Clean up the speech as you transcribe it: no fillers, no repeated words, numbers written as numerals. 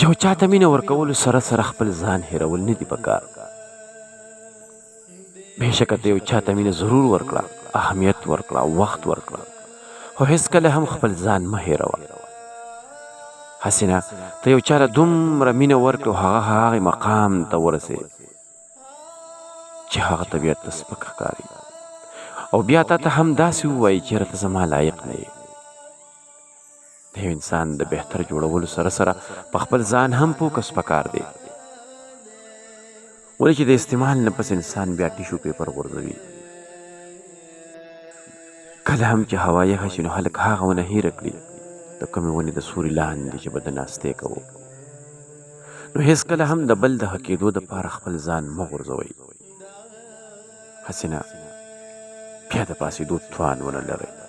یو چاته مینه ورکولو سره سره خپل ځان هېرول نه دي پکار. بېشکه ته یو چاته مینه ضرور ورکړه، اهمیت ورکړه، وخت ورکړه، خو هېڅکله هم خپل ځان مه هېروه. هسې نه ته یو چاته دومره مینه ورکړې او هغه هغې مقام ته ورسېد چې هغه طبیعت ته سپک ښکاري او بیا تا ته هم داسې ووایي چې یاره ته زما لایق نه یې. د یو انسان د بهتر جوړولو سره سره په خپل ځان هم فوکس پکار دی، ولې چې د استعمال نه پس انسان بیا ټیشو پیپر غورځوي. کله هم چې هوا یخه شي نو خلک هغه ونه هیره کړي د کومې ونې د سوري لاندې چې به د ناستې کوو. نو هېڅکله هم د بل د ښه کېدو دپاره خپل ځان مه غورځوئ. هسې نه بیا د پاسېدو توان ونه لرئ.